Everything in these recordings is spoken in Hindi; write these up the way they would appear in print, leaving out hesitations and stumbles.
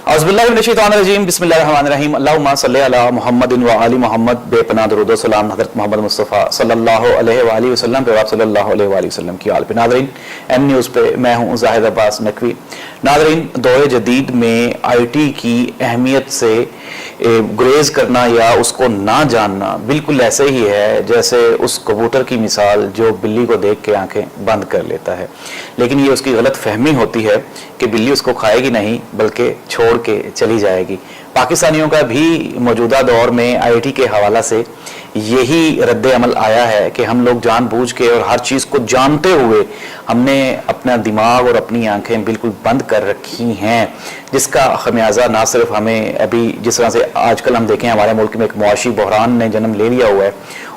औज़ुबिल्लाहिमिनश्शैतानिर्रजीम बिस्मिल्लाहिर्रहमानिर्रहीम अल्लाहुम्मा सल्लि अला मुहम्मदिन व आलि मुहम्मद। बेपनाह दुरूद व सलाम हज़रत मोहम्मद मुस्तफ़ा सल्लल्लाहु अलैहि व आलिहि वसल्लम पे, सल्लल्लाहु अलैहि व आलिहि वसल्लम की आल पे। नाज़रीन, एम न्यूज़ पे मैं हूँ ज़ाहिद अब्बास नकवी। नाज़रीन, दौर जदीद में आईटी की अहमियत से गुरेज करना या उसको ना जानना बिल्कुल ऐसे ही है जैसे उस कबूतर की मिसाल जो बिल्ली को देख के आंखें बंद कर लेता है। लेकिन ये उसकी गलत फहमी होती है कि बिल्ली उसको खाएगी नहीं बल्कि छोड़ के चली जाएगी। पाकिस्तानियों का भी मौजूदा दौर में आईटी के हवाला से यही रद्द अमल आया है कि हम लोग जानबूझ के और हर चीज़ को जानते हुए हमने अपना दिमाग और अपनी आंखें बिल्कुल बंद कर रखी हैं, जिसका खमियाजा ना सिर्फ हमें अभी जिस तरह से आजकल हम देखें हमारे मुल्क में एक मुआशी बहरान ने जन्म ले लिया हुआ है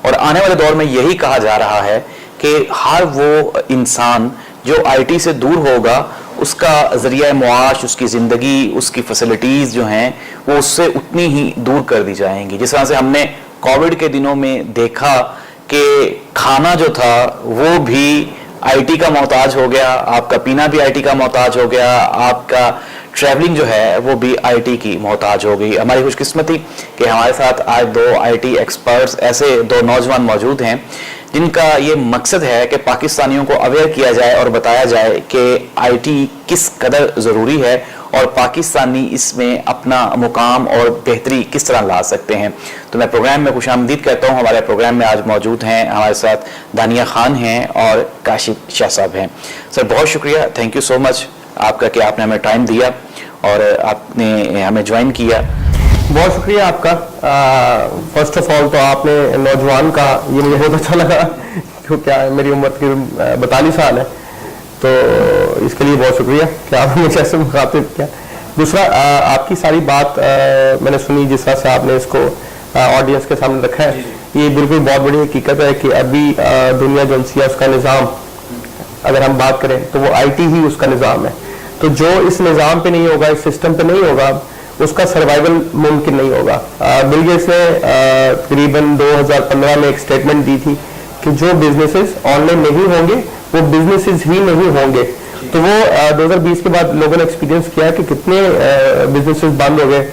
और आने वाले दौर में यही कहा जा रहा है कि हर वो इंसान जो आईटी से दूर होगा उसका ज़रिया मुआश, उसकी ज़िंदगी, उसकी फैसिलिटीज़ जो हैं वो उससे उतनी ही दूर कर दी जाएंगी। जिस तरह से हमने कोविड के दिनों में देखा कि खाना जो था वो भी आईटी का मोहताज हो गया, आपका पीना भी आईटी का मोहताज हो गया, आपका ट्रैवलिंग जो है वो भी आईटी की मोहताज हो गई। हमारी खुशकिस्मती कि हमारे साथ आज दो आईटी एक्सपर्ट्स, ऐसे दो नौजवान मौजूद हैं जिनका ये मकसद है कि पाकिस्तानियों को अवेयर किया जाए और बताया जाए कि आईटी किस कदर ज़रूरी है और पाकिस्तानी इसमें अपना मुकाम और बेहतरी किस तरह ला सकते हैं। तो मैं प्रोग्राम में खुशामदीद कहता हूँ। हमारे प्रोग्राम में आज मौजूद हैं, हमारे साथ दानिया खान हैं और काशिफ शाह साहब हैं। सर, बहुत शुक्रिया, थैंक यू सो मच आपका कि आपने हमें टाइम दिया और आपने हमें ज्वाइन किया। बहुत शुक्रिया आपका। फर्स्ट ऑफ ऑल तो आपने नौजवान का, ये मुझे बहुत अच्छा लगा क्योंकि क्या मेरी उम्र तकरीबन 42 साल है, तो इसके लिए बहुत शुक्रिया कि आपने मुझे ऐसे मुखातिब किया। दूसरा, आपकी सारी बात मैंने सुनी, जिस तरह से आपने इसको ऑडियंस के सामने रखा है, ये बिल्कुल बहुत बड़ी हकीकत है कि अभी दुनिया जो है उसका निज़ाम अगर हम बात करें तो वो आईटी ही उसका निज़ाम है। तो जो इस निज़ाम पे नहीं होगा, इस सिस्टम पे नहीं होगा, उसका सर्वाइवल मुमकिन नहीं होगा। बिल गेट्स ने तकरीबन 2015 में एक स्टेटमेंट दी थी कि जो बिजनेसेस ऑनलाइन नहीं होंगे वो बिजनेसेस ही नहीं होंगे। तो वो 2020 के बाद लोगों ने एक्सपीरियंस किया कि कितने बिजनेसेस बंद हो गए।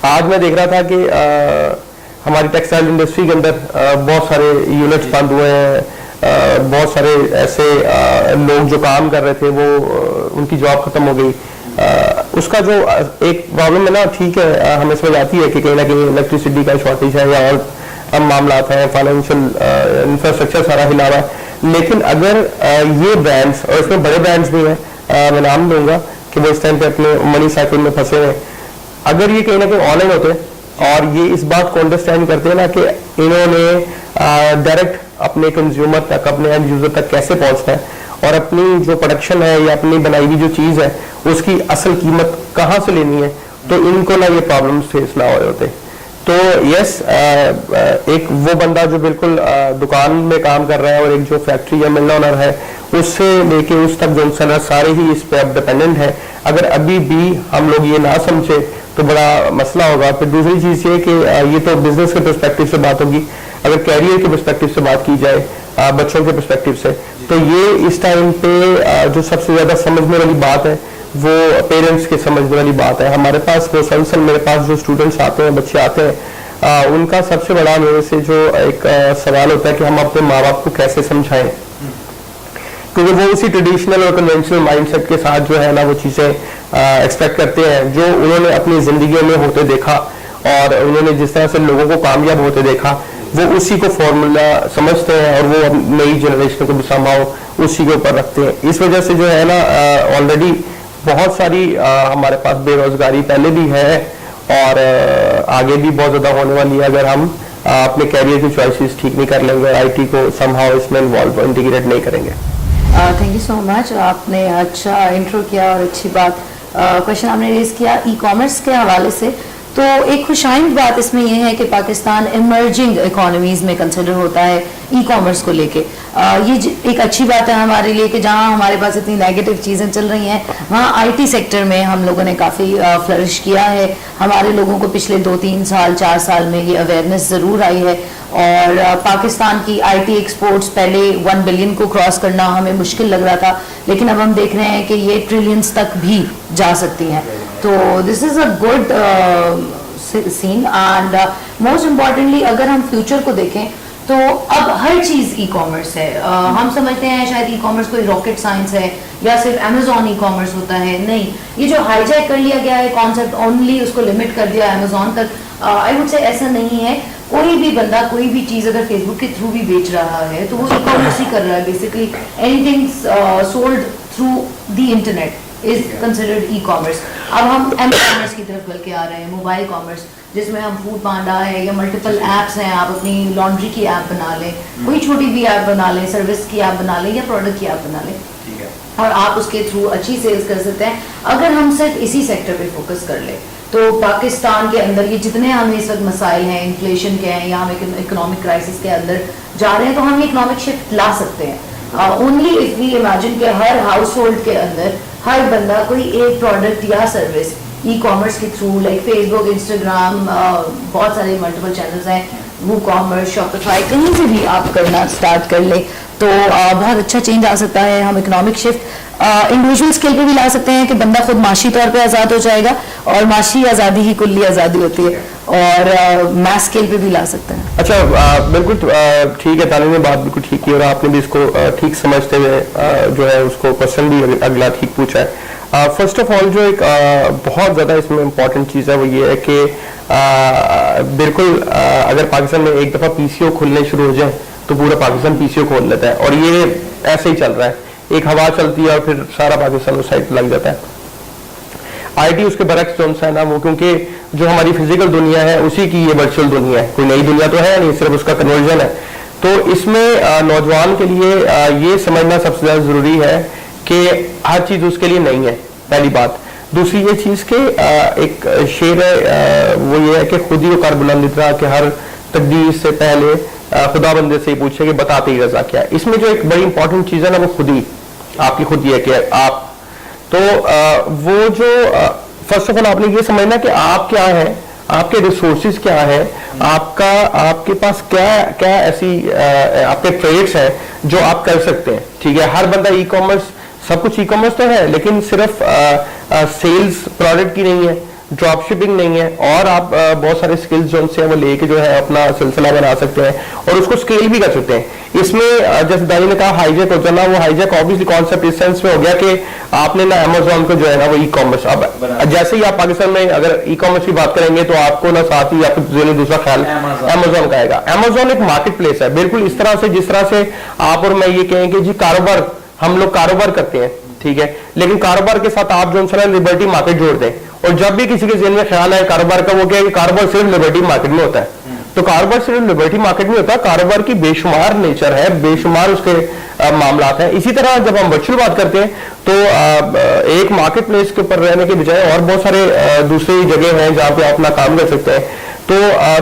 आज मैं देख रहा था कि हमारी टेक्सटाइल इंडस्ट्री के अंदर बहुत सारे यूनिट्स बंद हुए हैं, बहुत सारे ऐसे लोग जो काम कर रहे थे वो उनकी जॉब खत्म हो गई। उसका जो एक प्रॉब्लम है ना, ठीक है, हमें समझ आती है कि कहीं ना कहीं इलेक्ट्रिसिटी का शॉर्टेज है या और मामला है, फाइनेंशियल इंफ्रास्ट्रक्चर सारा हिला रहा है। लेकिन अगर ये ब्रांड्स, और इसमें बड़े ब्रांड्स भी हैं, मैं नाम दूंगा कि वो इस टाइम पे अपने मनी साइकिल में फंसे हैं, अगर ये कहीं ना कहीं ऑनलाइन होते और ये इस बात को अंडरस्टैंड करते हैं ना कि इन्होंने डायरेक्ट अपने कंज्यूमर तक, अपने एंड यूजर तक कैसे पहुंचना है और अपनी जो प्रोडक्शन है या अपनी बनाई हुई जो चीज़ है उसकी असल कीमत कहाँ से लेनी है, तो इनको ना ये प्रॉब्लम्स फेस ना हो होते। तो यस, एक वो बंदा जो बिल्कुल दुकान में काम कर रहा है और एक जो फैक्ट्री या मिल ओनर है, उससे लेके उस तक जो इंसान सारे ही इस पे अब डिपेंडेंट है। अगर अभी भी हम लोग ये ना समझे तो बड़ा मसला होगा। फिर दूसरी चीज़ ये कि ये तो बिजनेस के पर्सपेक्टिव से बात होगी, अगर कैरियर के पर्सपेक्टिव से बात की जाए, बच्चों के पर्सपेक्टिव से, तो ये इस टाइम पे जो सबसे ज़्यादा समझने वाली बात है वो पेरेंट्स के समझने वाली बात है। हमारे पास मुसलसल मेरे पास जो स्टूडेंट्स आते हैं, बच्चे आते हैं, उनका सबसे बड़ा मेरे से जो एक सवाल होता है कि हम अपने माँ बाप को कैसे समझाएं, क्योंकि वो उसी ट्रेडिशनल और कन्वेंशनल माइंडसेट के साथ जो है ना वो चीज़ें एक्सपेक्ट करते हैं जो उन्होंने अपनी ज़िंदगी में होते देखा और उन्होंने जिस तरह से लोगों को कामयाब होते देखा, वो उसी को फॉर्मूला समझते हैं और वो नई जनरेशन को भी संभाव उसी के ऊपर रखते हैं। इस वजह से जो है ना ऑलरेडी बहुत सारी हमारे पास बेरोजगारी पहले भी है और आगे भी बहुत ज़्यादा होने वाली है अगर हम अपने कैरियर की चॉइसेस ठीक नहीं कर लेंगे और आईटी को संभाव इसमें इन्वॉल्व इंटीग्रेट नहीं करेंगे। थैंक यू सो मच, आपने अच्छा इंट्रो किया और अच्छी बात क्वेश्चन आपने रेज किया ई कॉमर्स के हवाले से। तो एक खुशाइंद बात इसमें यह है कि पाकिस्तान इमर्जिंग इकोनॉमीज में कंसिडर होता है ई कॉमर्स को लेके। ये एक अच्छी बात है हमारे लिए कि जहाँ हमारे पास इतनी नेगेटिव चीज़ें चल रही हैं वहाँ आईटी सेक्टर में हम लोगों ने काफ़ी फ्लरिश किया है। हमारे लोगों को पिछले 2-3 साल 4 साल में ये अवेयरनेस ज़रूर आई है और पाकिस्तान की आईटी एक्सपोर्ट्स पहले 1 बिलियन को क्रॉस करना हमें मुश्किल लग रहा था, लेकिन अब हम देख रहे हैं कि ये ट्रिलियंस तक भी जा सकती हैं। तो this is a good scene and most importantly अगर हम फ्यूचर को देखें तो अब हर चीज ई कॉमर्स है। हम समझते हैं शायद ई कॉमर्स कोई रॉकेट साइंस है या सिर्फ अमेजोन ई कॉमर्स होता है, नहीं, ये जो हाईजैक कर लिया गया है कॉन्सेप्ट, ओनली उसको लिमिट कर दिया अमेजोन तक, आई वुड से ऐसा नहीं है। कोई भी बंदा कोई भी चीज अगर फेसबुक के थ्रू भी बेच रहा है तो वो ई कॉमर्स ही कर रहा है। Basically anything sold through the internet is considered e commerce. अब हम एम कॉमर्स की तरफ बल्कि आ रहे हैं, मोबाइल कॉमर्स, जिसमें हम फूड पांडा है या मल्टीपल ऐप्स हैं, आप अपनी लॉन्ड्री की ऐप बना लें, कोई छोटी भी ऐप बना लें, सर्विस की ऐप बना लें या प्रोडक्ट की ऐप बना लें और आप उसके थ्रू अच्छी सेल्स कर सकते हैं। अगर हम सिर्फ इसी सेक्टर पे फोकस कर ले तो पाकिस्तान के अंदर ये जितने हमें इस वक्त मसाइल हैं, इन्फ्लेशन के हैं या हम इकोनॉमिक क्राइसिस के अंदर जा रहे हैं, तो हम ये इकोनॉमिक शिफ्ट ला सकते हैं ओनली इफ वी इमेजिन कि हर हाउस होल्ड के अंदर हर बंदा कोई एक प्रोडक्ट या सर्विस ई कॉमर्स के थ्रू, लाइक फेसबुक, इंस्टाग्राम, बहुत सारे मल्टीपल चैनल्स हैं, वो कॉमर्स, शॉपिफाई, कहीं से भी आप करना स्टार्ट कर ले तो बहुत अच्छा चेंज आ सकता है। हम इकोनॉमिक शिफ्ट इंडिविजुअल स्केल पे भी ला सकते हैं कि बंदा खुद माशी तौर पे आज़ाद हो जाएगा, और माशी आज़ादी ही कुल्ली आज़ादी होती है, और मैस स्केल पे भी ला सकते हैं। अच्छा, बिल्कुल ठीक है, तालिब ने बात बिल्कुल ठीक की और आपने भी इसको ठीक समझते हुए जो है उसको क्वेश्चन भी अगला ठीक पूछा है। फर्स्ट ऑफ ऑल जो एक बहुत ज़्यादा इसमें इम्पॉर्टेंट चीज़ है वो ये है कि बिल्कुल अगर पाकिस्तान में एक दफ़ा पीसीओ खुलने शुरू हो जाए तो पूरा पाकिस्तान पीसीओ खोल लेता है, और ये ऐसे ही चल रहा है, एक हवा चलती है और फिर सारा पाकिस्तान उस साइड लग जाता है। आईटी उसके बरक्स जो है ना वो, क्योंकि जो हमारी फिजिकल दुनिया है उसी की ये वर्चुअल दुनिया है, कोई नई दुनिया तो है नहीं, सिर्फ उसका कन्वर्जन है। तो इसमें नौजवान के लिए ये समझना सबसे ज़्यादा ज़रूरी है कि हर चीज़ उसके लिए नहीं है, पहली बात। दूसरी ये चीज़ कि एक शेर है, वो ये है कि खुद ही कर बुलंद इतना कि हर तकदीर से पहले खुदा बंदे से ही पूछे कि बताते ही रजा क्या है। इसमें जो एक बड़ी इंपॉर्टेंट चीज़ है ना वो खुद ही आपकी खुद ही है कि आप तो वो जो फर्स्ट ऑफ ऑल आपने ये समझना कि आप क्या है, आपके रिसोर्सेज क्या है, आपके पास क्या क्या ऐसी आपके ट्रेड्स हैं जो आप कर सकते हैं। ठीक है, हर बंदा ई कॉमर्स, सब कुछ ई कॉमर्स तो है लेकिन सिर्फ सेल्स प्रोडक्ट की नहीं है, ड्रॉप शिपिंग नहीं है, और आप बहुत सारे स्किल्स जो उनसे वो लेके जो है अपना सिलसिला बना सकते हैं और उसको स्केल भी कर सकते हैं। इसमें जैसे दानी ने कहा हाईजैक हो जाना, वो हाईजैक ऑब्वियसली कॉन्सेप्ट इस सेंस में हो गया कि आपने ना अमेजोन को जो है ना वो ई कॉमर्स, अब जैसे ही आप पाकिस्तान में अगर ई कॉमर्स की बात करेंगे तो आपको ना साथ ही आपको दूसरा ख्याल अमेजोन का आएगा। अमेजोन एक मार्केट प्लेस है, बिल्कुल इस तरह से जिस तरह से आप और मैं ये कहें कि जी कारोबार, हम लोग कारोबार करते हैं, ठीक है, लेकिन कारोबार के साथ आप जो है लिबर्टी मार्केट जोड़ दें, और जब भी किसी के ज़हन में ख्याल है कारोबार का, वो क्या है कि कारोबार सिर्फ लिबर्टी मार्केट में होता है, तो कारोबार सिर्फ लिबर्टी मार्केट में होता है। कारोबार की बेशुमार नेचर है, बेशुमार उसके मामलात हैं। इसी तरह जब हम वर्चुअल बात करते हैं तो एक मार्केट प्लेस के ऊपर रहने के बजाय और बहुत सारे दूसरी जगह हैं जहाँ पे आप अपना काम कर सकते हैं। तो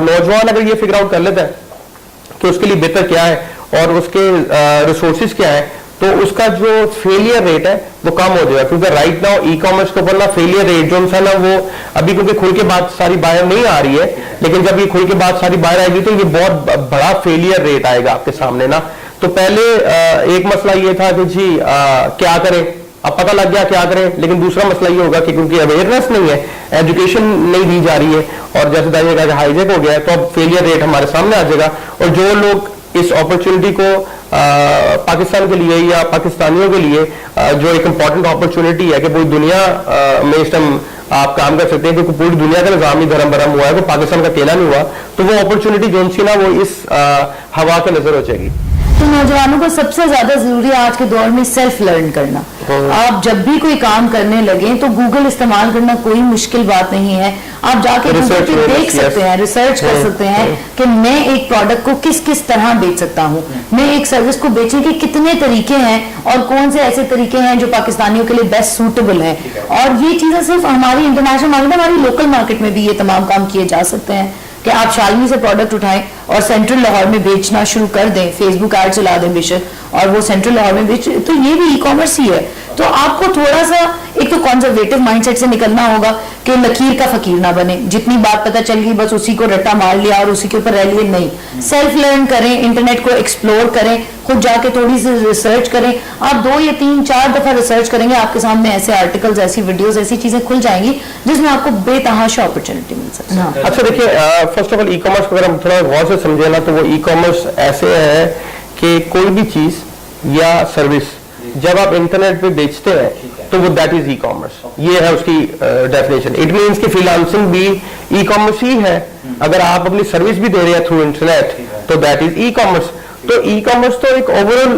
नौजवान अगर ये फिगर आउट कर लेता है कि उसके लिए बेहतर क्या है और उसके रिसोर्सेज क्या है, तो उसका जो फेलियर रेट है वो कम हो जाएगा, क्योंकि राइट नाउ ई कॉमर्स के ऊपर ना फेलियर रेट जो है ना वो अभी, क्योंकि खुल के बाद सारी बायर नहीं आ रही है, लेकिन जब ये खुल के बाद सारी बायर आएगी तो ये बहुत बड़ा फेलियर रेट आएगा आपके सामने ना। तो पहले एक मसला ये था कि जी क्या करें, अब पता लग गया क्या करें, लेकिन दूसरा मसला ये होगा कि क्योंकि अवेयरनेस नहीं है, एजुकेशन नहीं दी जा रही है, और जैसे दाइएगा हाईजैक हो गया है, तो अब फेलियर रेट हमारे सामने आ जाएगा। और जो लोग इस अपॉर्चुनिटी को पाकिस्तान के लिए या पाकिस्तानियों के लिए जो एक इम्पॉर्टेंट अपॉर्चुनिटी है कि पूरी दुनिया में इस टाइम आप काम कर सकते हैं, क्योंकि पूरी दुनिया का निजाम ही धर्म भरम हुआ है, तो पाकिस्तान का अकेला नहीं हुआ, तो वो अपॉर्चुनिटी जो सी ना वो इस हवा के नजर हो जाएगी। तो नौजवानों को सबसे ज्यादा जरूरी है आज के दौर में सेल्फ लर्न करना। आप जब भी कोई काम करने लगे तो गूगल इस्तेमाल करना कोई मुश्किल बात नहीं है। आप जाके गूगल पे देख सकते हैं, रिसर्च कर सकते हैं कि मैं एक प्रोडक्ट को किस किस तरह बेच सकता हूँ, मैं एक सर्विस को बेचने के कितने तरीके हैं और कौन से ऐसे तरीके हैं जो पाकिस्तानियों के लिए बेस्ट सूटेबल है। और ये चीजें सिर्फ हमारी इंटरनेशनल मार्केट, हमारी लोकल मार्केट में भी ये तमाम काम किए जा सकते हैं कि आप शालमी से प्रोडक्ट उठाएं और सेंट्रल लाहौर में बेचना शुरू कर दें, फेसबुक ऐड चला दें बेशक, और वो सेंट्रल लाहौर में बेच, तो ये भी ई कॉमर्स ही है। तो आपको थोड़ा सा एक तो कंजर्वेटिव माइंडसेट से निकलना होगा कि लकीर का फकीर ना बने, जितनी बात पता चल गई बस उसी को रट्टा मार लिया और उसी के ऊपर रह लिए, नहीं, सेल्फ लर्न करें, इंटरनेट को एक्सप्लोर करें, खुद जाके थोड़ी सी रिसर्च करें। आप 2 या 3 4 दफा रिसर्च करेंगे, आपके सामने ऐसे आर्टिकल्स, ऐसी वीडियोस, ऐसी चीजें खुल जाएंगी जिसमें आपको बेतहाशा अपॉर्चुनिटी मिल सकती है। हाँ। अच्छा देखिए, first of all e commerce को अगर हम थोड़ा गौर से समझे ना, तो वो ई कॉमर्स ऐसे है कि कोई भी चीज या सर्विस जब आप इंटरनेट पे बेचते हैं तो वो दैट इज ई कॉमर्स, ये है उसकी डेफिनेशन। इट मीन्स कि फ्रीलांसिंग भी ई कॉमर्स ही है। अगर आप अपनी सर्विस भी दे रहे हैं थ्रू इंटरनेट तो दैट इज ई कॉमर्स। तो ई कॉमर्स तो एक ओवरऑल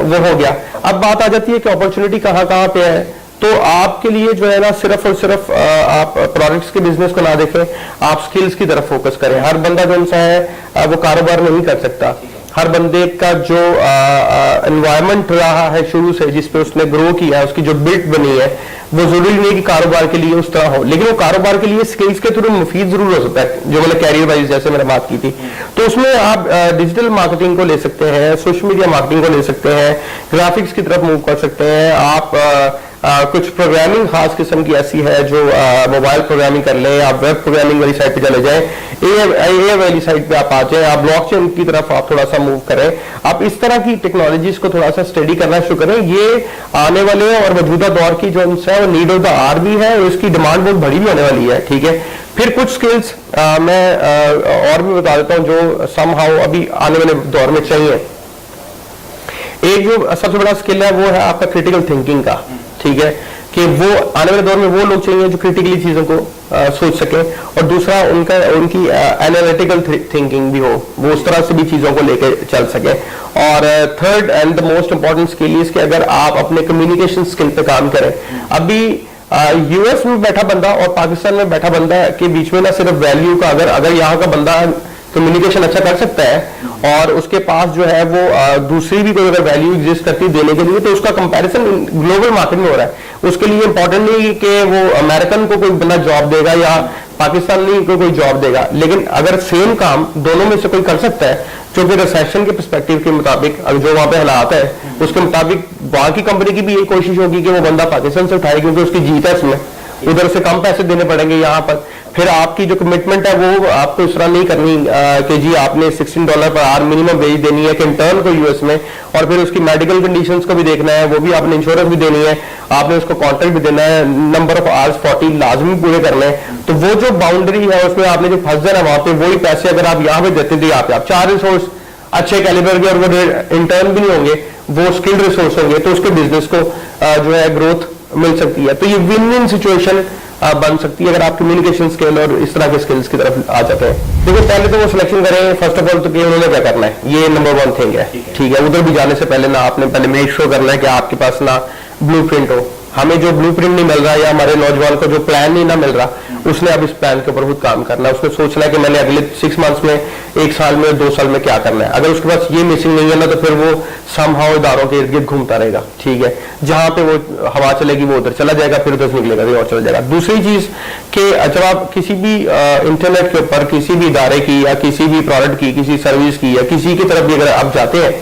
वो हो गया। अब बात आ जाती है कि अपॉर्चुनिटी कहाँ कहाँ पे है। तो आपके लिए जो है ना, सिर्फ और सिर्फ आप प्रोडक्ट्स के बिजनेस को ना देखें, आप स्किल्स की तरफ फोकस करें। हर बंदा जो सा है वो कारोबार नहीं कर सकता। हर बंदे का जो एनवायरनमेंट रहा है शुरू से, जिस पे उसने ग्रो किया है, उसकी जो बिल्ट बनी है, वो जरूरी नहीं कि कारोबार के लिए उस तरह हो, लेकिन वो कारोबार के लिए स्किल्स के थ्रू मुफीद जरूर हो सकता है, जो मैंने कैरियर वाइज जैसे मैंने बात की थी। तो उसमें आप डिजिटल मार्केटिंग को ले सकते हैं, सोशल मीडिया मार्केटिंग को ले सकते हैं, ग्राफिक्स की तरफ मूव कर सकते हैं आप। कुछ प्रोग्रामिंग खास किस्म की ऐसी है जो मोबाइल प्रोग्रामिंग कर लें, आप वेब प्रोग्रामिंग वाली साइड पे चले जाएं, ए वाली साइड पे आप आ जाएं, आप ब्लॉकचेन की तरफ आप थोड़ा सा मूव करें। आप इस तरह की टेक्नोलॉजीज को थोड़ा सा स्टडी करना शुरू करें। ये आने वाले और मौजूदा दौर की जो है वो नीड ऑफ द आवर भी है, और इसकी डिमांड बहुत बड़ी भी होने वाली है। ठीक है, फिर कुछ स्किल्स मैं और भी बता देता हूँ जो समहाउ अभी आने वाले दौर में चाहिए। एक जो सबसे बड़ा स्किल है वो है आपका क्रिटिकल थिंकिंग का। ठीक है, कि वो आने वाले दौर में वो लोग चाहिए जो क्रिटिकली चीजों को सोच सकें, और दूसरा उनकी एनालिटिकल थिंकिंग भी हो, वो उस तरह से भी चीजों को लेकर चल सके। और third and the most important skill is कि अगर आप अपने कम्युनिकेशन स्किल पे काम करें। अभी यूएस में बैठा बंदा और पाकिस्तान में बैठा बंदा के बीच में ना सिर्फ वैल्यू का, अगर यहाँ का बंदा कम्युनिकेशन अच्छा कर सकता है और उसके पास जो है वो दूसरी भी कोई अगर वैल्यू एग्जिस्ट करती है देने के लिए, तो उसका कंपैरिजन ग्लोबल मार्केट में हो रहा है। उसके लिए इंपॉर्टेंट नहीं कि वो अमेरिकन को कोई बंदा जॉब देगा या पाकिस्तानी को कोई जॉब देगा, लेकिन अगर सेम काम दोनों में से कोई कर सकता है, जो कि रिसेशन के पर्सपेक्टिव के मुताबिक जो वहां पे हालात है उसके मुताबिक वहां की कंपनी की भी यही कोशिश होगी कि वो बंदा पाकिस्तान से उठाए, क्योंकि उसकी जीत है उसमें, उधर से कम पैसे देने पड़ेंगे यहाँ पर। फिर आपकी जो कमिटमेंट है वो आपको इस तरह नहीं करनी कि जी आपने $16 पर आवर मिनिमम वेज देनी है कि इंटर्न को यूएस में, और फिर उसकी मेडिकल कंडीशंस को भी देखना है, वो भी आपने इंश्योरेंस भी देनी है, आपने उसको कॉन्ट्रैक्ट भी देना है, नंबर ऑफ आवर्स 40 लाजमी पूरे करने हैं। तो वो जो बाउंड्री है उसमें आपने जो फंस जाना वहां पे, वही पैसे अगर आप यहाँ पे देते थे, आप 4 रिसोर्स अच्छे कैलिबर के और वो इंटर्न भी नहीं होंगे, वो स्किल्ड रिसोर्स होंगे, तो उसके बिजनेस को जो है ग्रोथ मिल सकती है। तो ये विन विन सिचुएशन बन सकती है अगर आप कम्युनिकेशन स्किल और इस तरह के स्किल्स की तरफ आ जाते हैं। देखो पहले तो वो सिलेक्शन करें फर्स्ट ऑफ ऑल, तो कि उन्होंने क्या करना है, ये नंबर 1 थिंग है। ठीक है, उधर भी जाने से पहले ना आपने पहले मेक श्योर करना है कि आपके पास ना ब्लूप्रिंट हो। हमें जो ब्लूप्रिंट नहीं मिल रहा या हमारे नौजवान को जो प्लान नहीं ना मिल रहा, उसने अब इस प्लान के ऊपर खुद काम करना है। उसने सोचना है कि मैंने अगले 6 मंथ्स में, 1 साल में, 2 साल में क्या करना है। अगर उसके पास ये मिसिंग नहीं है ना, तो फिर वो समहाउ इदारों के इर्द गिर्द घूमता रहेगा। ठीक है, जहां पे वो हवा चलेगी वो उधर चला जाएगा, फिर उधर से निकलेगा और चला जाएगा। दूसरी चीज कि जब आप किसी भी इंटरनेट के ऊपर किसी भी इदारे की या किसी भी प्रोडक्ट की, किसी सर्विस की या किसी की तरफ भी अगर आप जाते हैं,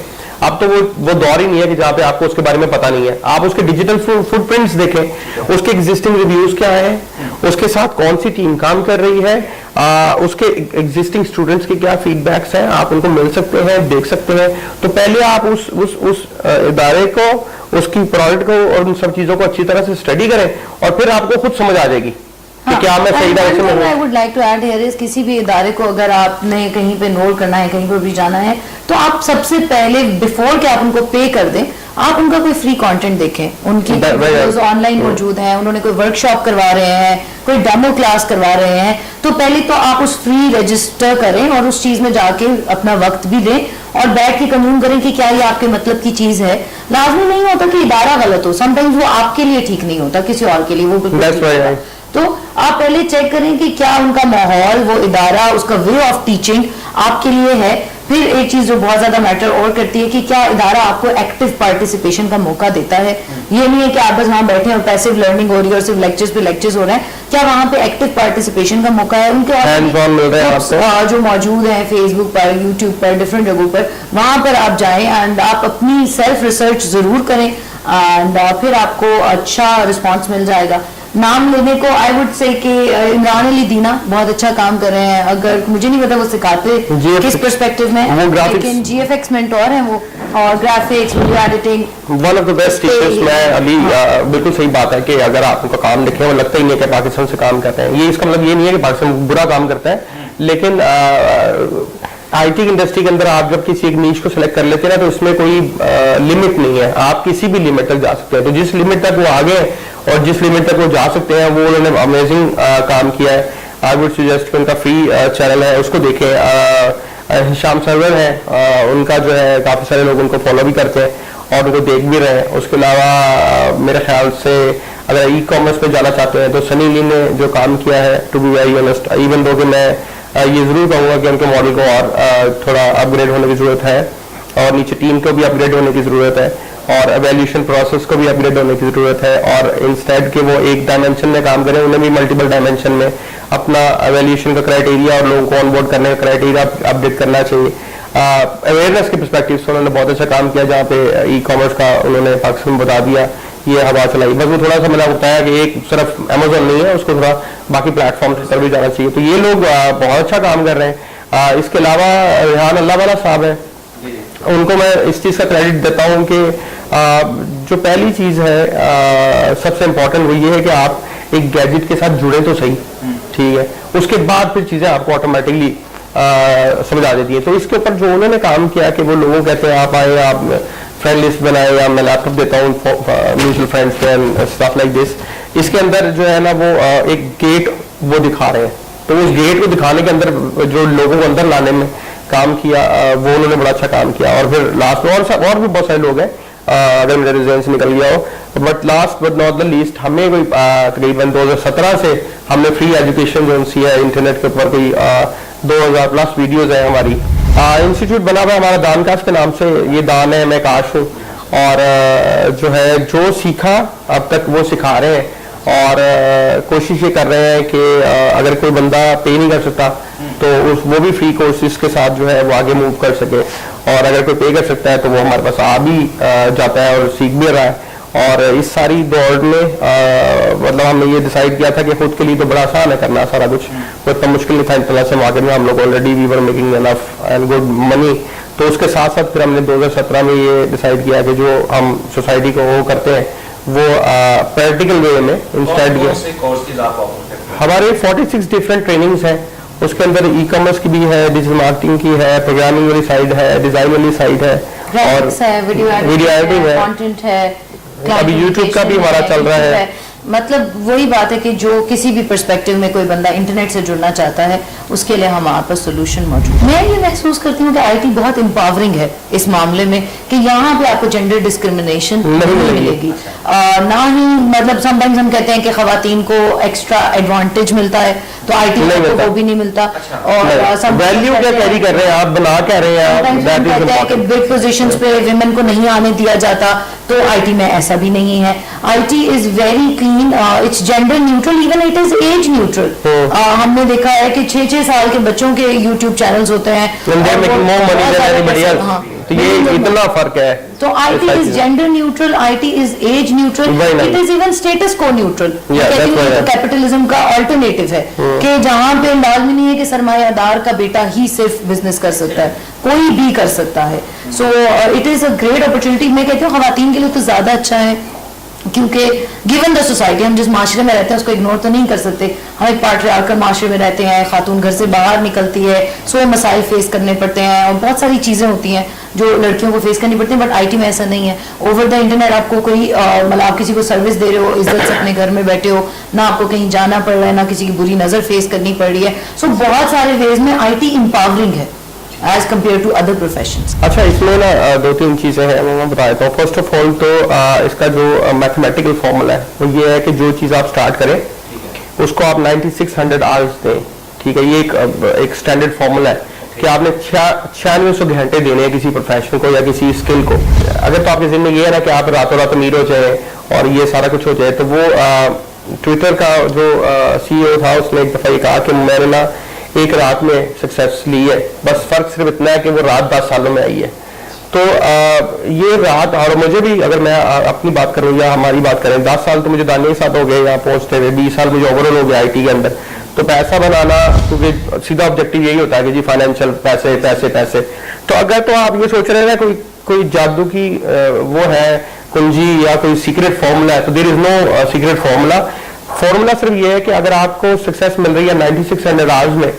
अब तो वो दौर ही नहीं है कि जहां पे आपको उसके बारे में पता नहीं है। आप उसके डिजिटल फुटप्रिंट्स देखें, उसके एग्जिस्टिंग रिव्यूज क्या है, उसके साथ कौन सी टीम काम कर रही है, उसके एग्जिस्टिंग स्टूडेंट्स के क्या फीडबैक्स हैं, आप उनको मिल सकते हैं, देख सकते हैं। तो पहले आप उस इदारे को, उसकी प्रोडक्ट को और उन सब चीजों को अच्छी तरह से स्टडी करें, और फिर आपको खुद समझ आ जाएगी कि क्या मैं सही डायरेक्शन में हूं। I would like to add here is, किसी भी इदारे को अगर आपने कहीं पे एनरोल करना है, कहीं पर भी जाना है, तो आप सबसे पहले बिफोर के आप उनको पे कर दें, आप उनका कोई फ्री कंटेंट देखें। उनकी वीडियोस ऑनलाइन मौजूद हैं, उन्होंने कोई वर्कशॉप करवा रहे हैं, कोई डेमो क्लास करवा रहे हैं, तो पहले तो आप उस फ्री रजिस्टर करें और उस चीज में जाके अपना वक्त भी दें और बैठ के कानून करें कि क्या ये आपके मतलब की चीज है। लाजमी नहीं होता कि इदारा गलत हो, समटाइम्स वो आपके लिए ठीक नहीं होता, किसी और के लिए वो बिल्कुल ठीक होता। तो आप पहले चेक करें कि क्या उनका माहौल, वो इदारा, उसका वे ऑफ टीचिंग आपके लिए है। फिर एक चीज जो बहुत ज्यादा मैटर और करती है कि क्या इदारा आपको एक्टिव पार्टिसिपेशन का मौका देता है। ये नहीं है कि आप बस वहां बैठे और पैसिव लर्निंग हो रही है और सिर्फ लेक्चर्स पे लेक्चर्स हो रहे हैं। क्या वहां पे एक्टिव पार्टिसिपेशन का मौका है? उनके जो मौजूद है फेसबुक पर, यूट्यूब पर, डिफरेंट जगहों पर, वहां पर आप जाएं एंड आप अपनी सेल्फ रिसर्च जरूर करें। एंड फिर आपको अच्छा रिस्पांस मिल जाएगा। नाम लेने को आई वुड से कि इमरान अली दीना बहुत अच्छा काम कर रहे हैं। अगर मुझे नहीं पता वो सिखाते किस पर्सपेक्टिव में, लेकिन GFX मेंटोर हैं वो, और graphics, video editing, one of the best teachers. मैं अभी बिल्कुल सही बात है कि अगर आप उनका काम देखें वो लगता ही नहीं है कि पाकिस्तान से काम करते हैं। ये इसका मतलब ये नहीं है कि पाकिस्तान बुरा काम करता है, लेकिन IT इंडस्ट्री के अंदर आप जब किसी एक नीश को सिलेक्ट कर लेते हैं ना, तो इसमें कोई लिमिट नहीं है, आप किसी भी लिमिट तक जा सकते हैं। तो जिस लिमिट तक वो आगे और जिस लिमिट तक वो जा सकते हैं, वो उन्होंने अमेजिंग काम किया है। आई वुड सजेस्ट कि उनका फ्री चैनल है, उसको देखें। शाम सर्वर है, उनका जो है काफ़ी सारे लोग उनको फॉलो भी करते हैं और उनको देख भी रहे हैं। उसके अलावा मेरे ख्याल से अगर ई-कॉमर्स पे जाना चाहते हैं तो सनी ली ने जो काम किया है, to be very honest, even though कि मैं ये ज़रूर कहूँगा कि उनके मॉडल को और थोड़ा अपग्रेड होने की ज़रूरत है, और नीचे टीम को भी अपग्रेड होने की ज़रूरत है, और एवेल्यूशन प्रोसेस को भी अपग्रेड होने की ज़रूरत है। और इंस्टेड के वो एक डायमेंशन में काम करें, उन्हें भी मल्टीपल डायमेंशन में अपना एवेल्यूशन का क्राइटेरिया और लोगों को ऑनबोर्ड करने का क्राइटेरिया अपडेट करना चाहिए। अवेयरनेस के पर्सपेक्टिव से उन्होंने बहुत अच्छा काम किया, जहाँ पे ई-कॉमर्स का उन्होंने पाकिस्तान में बता दिया, ये हवा चलाई। बस वो थोड़ा सा मैंने बताया कि एक सिर्फ अमेजोन नहीं है, उसको थोड़ा बाकी प्लेटफॉर्म पर भी जाना चाहिए। तो ये लोग बहुत अच्छा काम कर रहे हैं। इसके अलावा रेहान अल्लाह वाला साहब है, उनको मैं इस चीज़ का क्रेडिट देता हूँ कि जो पहली चीज़ है सबसे इम्पोर्टेंट वो ये है कि आप एक गैजेट के साथ जुड़े तो सही, ठीक है, उसके बाद फिर चीज़ें आपको ऑटोमेटिकली समझ आ जाती है। तो इसके ऊपर जो उन्होंने काम किया कि वो लोगों कहते हैं आप आए, आप फ्रेंड लिस्ट बनाए, या मैं लैपटॉप देता हूँ mutual friends and stuff like this. इसके अंदर जो है ना वो एक गेट वो दिखा रहे हैं, तो उस गेट को दिखाने के अंदर जो लोगों को अंदर लाने में काम किया, वो उन्होंने बड़ा अच्छा काम किया। और फिर लास्ट में और भी बहुत सारे लोग हैं, अगर मेरे रिजल्ट से निकल गया हो, but last but not the least, हमें कोई तकरीबन 2017 से हमने फ्री एजुकेशन जो सी है इंटरनेट के ऊपर कोई 2000 प्लस वीडियोज है हमारी। इंस्टीट्यूट बना हुआ हमारा दानकाश के नाम से, ये दान है, मैं काश हूँ, और जो है जो सीखा अब तक वो सिखा रहे हैं, और कोशिश ये कर रहे हैं कि अगर कोई बंदा पे नहीं कर सकता तो वो भी फ्री कोर्सेज के साथ जो है वो आगे मूव कर सके, और अगर कोई पे कर सकता है तो वो हमारे पास आ भी जाता है और सीख भी रहा है। और इस सारी दौड़ में मतलब हमने ये डिसाइड किया था कि खुद के लिए तो बड़ा आसान है करना सारा कुछ, वो इतना मुश्किल नहीं था। इंटरनेशनल मार्केट में हम लोग already we were making enough and good money, तो उसके साथ साथ फिर हमने 2017 में ये डिसाइड किया कि जो हम सोसाइटी को वो करते हैं वो प्रैक्टिकल वे में इंस्टेड हमारे 46 डिफरेंट ट्रेनिंग्स हैं। उसके अंदर ई-कॉमर्स की भी है, डिजिटल मार्केटिंग की है, प्रोग्रामिंग वाली साइड है, डिजाइन वाली साइड है, और वीडियो एडिटिंग है, कंटेंट है, अभी यूट्यूब का भी हमारा चल रहा है। मतलब वही बात है कि जो किसी भी पर्सपेक्टिव में कोई बंदा इंटरनेट से जुड़ना चाहता है, उसके लिए हमारे पास सोल्यूशन मौजूद है। मैं ये महसूस करती हूँ कि IT बहुत एम्पावरिंग है इस मामले में, कि यहाँ पे आपको जेंडर डिस्क्रिमिनेशन नहीं मिलेगी, ना ही मतलब समटाइम्स हम कहते हैं कि खवातीन को एक्स्ट्रा एडवांटेज मिलता है, तो IT में वो भी नहीं मिलता। और वैल्यू क्या कैरी कर रहे हैं आप, बना क्या रहे हैं कि बिग पोजीशंस पे विमेन को नहीं आने दिया जाता, तो IT में ऐसा भी नहीं है। IT is very clean, it's gender neutral, even it is age neutral. हमने देखा है कि 6-6 साल के बच्चों के YouTube चैनल्स होते हैं, तो ये इतना फर्क है। तो IT is gender neutral, IT is age neutral, it is even status quo neutral. Capitalism का ऑल्टरनेटिव है कि जहां पे लाजमी नहीं है कि सरमायादार का बेटा ही सिर्फ बिजनेस कर सकता है, कोई भी कर सकता है। So it is a great opportunity. मैं कहती हूँ खवातीन के लिए तो ज्यादा अच्छा है, क्योंकि गिवन द सोसाइटी, हम जिस माशरे में रहते हैं उसको इग्नोर तो नहीं कर सकते। हम एक पाट्रियार्कल माशरे में रहते हैं, खातून घर से बाहर निकलती है, सो मसाइल फेस करने पड़ते हैं, और बहुत सारी चीज़ें होती हैं जो लड़कियों को फेस करनी पड़ती हैं। बट IT में ऐसा नहीं है। ओवर द इंटरनेट आपको कोई मतलब आप किसी को सर्विस दे रहे हो, इज्जत से अपने घर में बैठे हो, ना आपको कहीं जाना पड़ रहा है, ना किसी की बुरी नज़र फेस करनी पड़ रही है। सो बहुत सारे वेज में IT एम्पावरिंग है as compared to other professions. अच्छा, इसमें ना 2-3 चीज़ें हैं, मैं बता देता हूँ। फर्स्ट ऑफ ऑल तो इसका जो मैथमेटिकल फॉर्मूला है वो ये है कि जो चीज़ आप स्टार्ट करें उसको आप 9600 आवर्स दें, ठीक है। ये एक स्टैंडर्ड फॉर्मूला है कि आपने 9600 घंटे देने हैं किसी प्रोफेशन को या किसी स्किल को। अगर तो आपकी जिंदगी ये है ना कि आप रातों रात अमीर हो जाए और ये सारा कुछ हो जाए, तो वो ट्विटर का जो CEO था उसने एक दफ़ा ये कहा कि मैंने ना एक रात में सक्सेस ली है, बस फर्क सिर्फ इतना है कि वो रात 10 सालों में आई है। तो ये रात, और मुझे भी अगर मैं अपनी बात करूं या हमारी बात करें, 10 साल तो मुझे दानिया के साथ हो गए यहाँ पहुंचते हुए, 20 साल मुझे ओवरऑल हो गया आईटी के अंदर। तो पैसा बनाना, क्योंकि सीधा ऑब्जेक्टिव यही होता है कि जी फाइनेंशियल पैसे पैसे पैसे। तो अगर तो आप ये सोच रहे हैं ना कोई जादू की वो है कुंजी या कोई सीक्रेट फॉर्मूला है, तो there is no secret formula. Formula सिर्फ ये है कि अगर आपको सक्सेस मिल रही है 9600 आवर्स में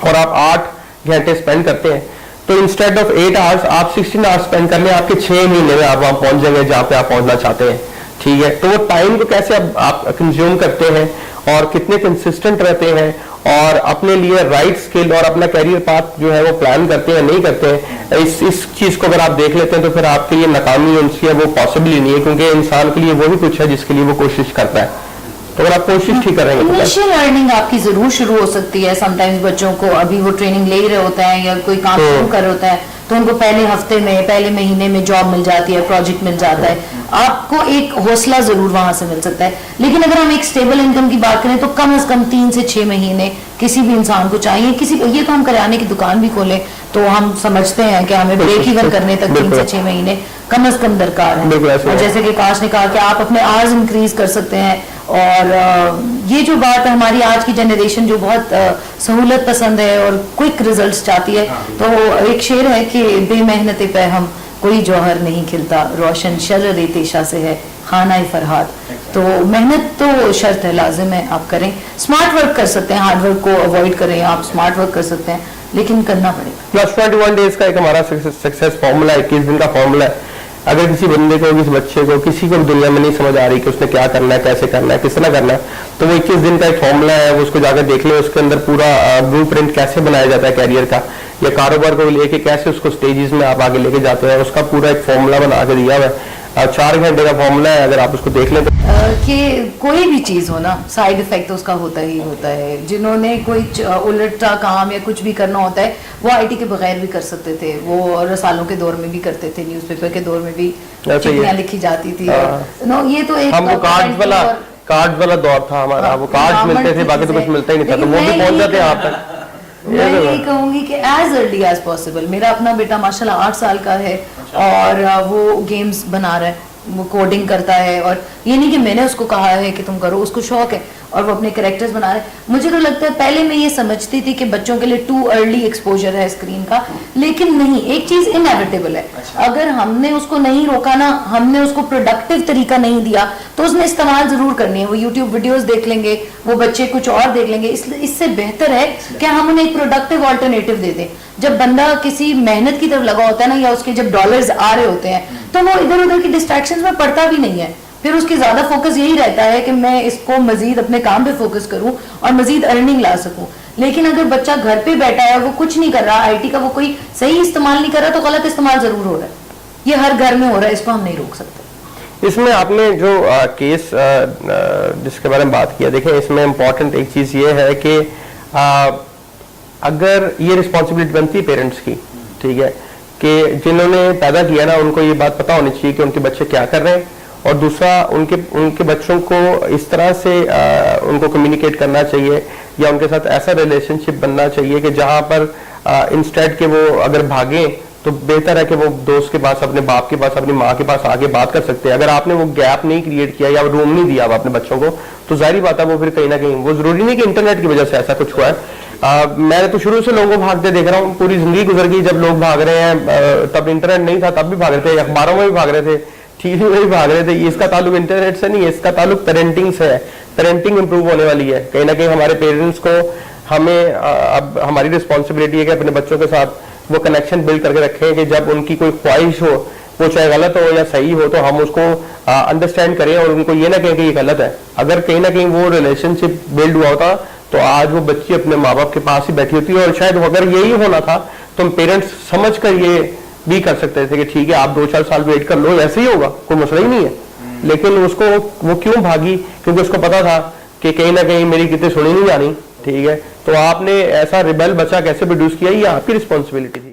और आप 8 घंटे स्पेंड करते हैं, तो इंस्टेड ऑफ 8 आवर्स आप 16 आवर्स स्पेंड कर लें, आपके 6 महीने में आप वहां पहुंच जाएंगे जहां पे आप पहुंचना चाहते हैं। ठीक है, तो वो टाइम को कैसे आप कंज्यूम करते हैं और कितने कंसिस्टेंट रहते हैं और अपने लिए राइट स्किल और अपना कैरियर पाथ जो है वो प्लान करते हैं नहीं करते हैं, इस चीज को अगर आप देख लेते हैं तो फिर आपके लिए नाकामी उनकी है वो पॉसिबल ही नहीं है, क्योंकि इंसान के लिए वो भी कुछ है जिसके लिए वो कोशिश करता है। तो अगर आप कोशिश ठीक करेंगे तो इनिशियल अर्निंग आपकी जरूर शुरू हो सकती है। समटाइम्स बच्चों को अभी वो ट्रेनिंग ले ही रहे होते हैं या कोई काम शुरू कर रहे होता है, तो उनको पहले हफ्ते में, पहले महीने में जॉब मिल जाती है, प्रोजेक्ट मिल जाता है, आपको एक हौसला जरूर वहां से मिल सकता है। लेकिन अगर हम एक स्टेबल इनकम की बात करें तो कम से कम 3 से 6 महीने किसी भी इंसान को चाहिए। ये तो हम करियाने की दुकान भी खोलें तो हम समझते हैं कि हमें ब्रेक इवन करने तक 3 से 6 महीने कम से कम दरकार है। और जैसे कि काश ने कहा कि आप अपने आवर्स इंक्रीज कर सकते हैं। और ये जो बात है, हमारी आज की जनरेशन जो बहुत सहूलत पसंद है और क्विक रिजल्ट्स चाहती है, तो एक शेर है कि बेमेहनत पे हम कोई जौहर नहीं खिलता, रोशन शर रेतेशा से है खाना फरहाद। तो मेहनत तो शर्त है, लाजिम है आप करें। स्मार्ट वर्क कर सकते हैं, हार्ड वर्क को अवॉइड करें, आप स्मार्ट वर्क कर सकते हैं, लेकिन करना पड़ेगा। प्लस 21 डेज का एक हमारा सक्सेस फॉर्मूला है, 21 दिन का फॉर्मूला है। अगर किसी बंदे को, किसी बच्चे को, किसी को दुनिया में नहीं समझ आ रही कि उसने क्या करना है, कैसे करना है, किस तरह करना है, तो वो 21 दिन का एक फॉर्मूला है, वो उसको जाकर देख ले। उसके अंदर पूरा ब्लूप्रिंट कैसे बनाया जाता है कैरियर का, या कारोबार को लेके कैसे उसको स्टेजेस में आप आगे लेके जाते हैं, उसका पूरा एक फॉर्मूला बना के दिया हुआ है। 4 घंटे का फॉर्मूला है, अगर आप उसको देख लें तो कि कोई भी चीज हो ना, साइड इफेक्ट उसका होता ही होता है। जिन्होंने कोई उलटा काम या कुछ भी करना होता है वो आईटी के बगैर भी कर सकते थे, वो रसालों के दौर में भी करते थे, न्यूज़पेपर के दौर में भी चिट्ठियां लिखी जाती थी। नो, ये तो एक हमको कार्ड वाला दौर था हमारा, वो कार्ड मिलते थे, बाकी तो कुछ मिलता ही नहीं था, तो वो भी पहुंच जाते हैं आप तक। मैं यही कहूंगी कि एज अर्ली एज पॉसिबल। मेरा अपना बेटा माशाल्लाह 8 साल का है और वो गेम्स बना रहा है, वो कोडिंग करता है। और ये नहीं कि मैंने उसको कहा है कि तुम करो, उसको शौक है और वो अपने कैरेक्टर्स बना रहे हैं। मुझे तो लगता है पहले मैं ये समझती थी कि बच्चों के लिए टू अर्ली एक्सपोजर है स्क्रीन का, लेकिन नहीं, एक चीज इनएविटेबल है। अगर हमने उसको नहीं रोका ना, हमने उसको प्रोडक्टिव तरीका नहीं दिया, तो उसने इस्तेमाल जरूर करनी है। वो यूट्यूब वीडियोस देख लेंगे, वो बच्चे कुछ और देख लेंगे। इससे बेहतर है कि हम उन्हें एक प्रोडक्टिव ऑल्टरनेटिव दे दें। जब बंदा किसी मेहनत की तरफ लगा होता है ना, या उसके जब डॉलर्स आ रहे होते हैं, तो वो इधर उधर की डिस्ट्रैक्शंस में पड़ता भी नहीं है। फिर उसकी ज्यादा फोकस यही रहता है कि मैं इसको मजीद अपने काम पे फोकस करूं और मजीद अर्निंग ला सकूं। लेकिन अगर बच्चा घर पे बैठा है, वो कुछ नहीं कर रहा, आईटी का वो कोई सही इस्तेमाल नहीं कर रहा, तो गलत इस्तेमाल जरूर हो रहा है। ये हर घर में हो रहा है, इसको हम नहीं रोक सकते। इसमें आपने जो केस जिसके बारे में बात किया, देखें इसमें इम्पोर्टेंट एक चीज ये है कि अगर ये रिस्पॉन्सिबिलिटी बनती है पेरेंट्स की, ठीक है, कि जिन्होंने पैदा किया ना, उनको ये बात पता होनी चाहिए कि उनके बच्चे क्या कर रहे हैं। और दूसरा, उनके बच्चों को इस तरह से उनको कम्युनिकेट करना चाहिए या उनके साथ ऐसा रिलेशनशिप बनना चाहिए कि जहां पर इंस्टेड के वो अगर भागें तो बेहतर है कि वो दोस्त के पास, अपने बाप के पास, अपनी माँ के पास आके बात कर सकते हैं। अगर आपने वो गैप नहीं क्रिएट किया या रूम नहीं दिया अपने बच्चों को, तो जाहिर बात है वो फिर कहीं ना कहीं, वो जरूरी नहीं कि इंटरनेट की वजह से ऐसा कुछ हुआ है। मैंने तो शुरू से लोगों को भागते देख रहा हूँ, पूरी जिंदगी गुजर गई। जब लोग भाग रहे हैं, तब इंटरनेट नहीं था, तब भी भाग रहे थे, अखबारों में भी भाग रहे थे, टीवी में भी भाग रहे थे। इसका ताल्लुक इंटरनेट से नहीं है, इसका ताल्लुक पेरेंटिंग से है। पेरेंटिंग इंप्रूव होने वाली है। कहीं ना कहीं हमारे पेरेंट्स को, हमें अब हमारी रिस्पॉन्सिबिलिटी है कि अपने बच्चों के साथ वो कनेक्शन बिल्ड करके रखें कि जब उनकी कोई ख्वाहिश हो, वो चाहे गलत हो या सही हो, तो हम उसको अंडरस्टैंड करें और उनको ये ना कहें कि ये गलत है। अगर कहीं ना कहीं वो रिलेशनशिप बिल्ड हुआ होता तो आज वो बच्ची अपने माँ बाप के पास ही बैठी होती है। और शायद अगर यही होना था तो पेरेंट्स समझ कर ये भी कर सकते थे कि ठीक है, आप 2-4 साल वेट कर लो, ऐसे ही होगा, कोई मसला ही नहीं है। लेकिन उसको, वो क्यों भागी? क्योंकि उसको पता था कि कहीं ना कहीं मेरी कितनी सुनी नहीं जानी, ठीक है। तो आपने ऐसा रिबेल बच्चा कैसे प्रोड्यूस किया, ये आपकी रिस्पॉन्सिबिलिटी थी।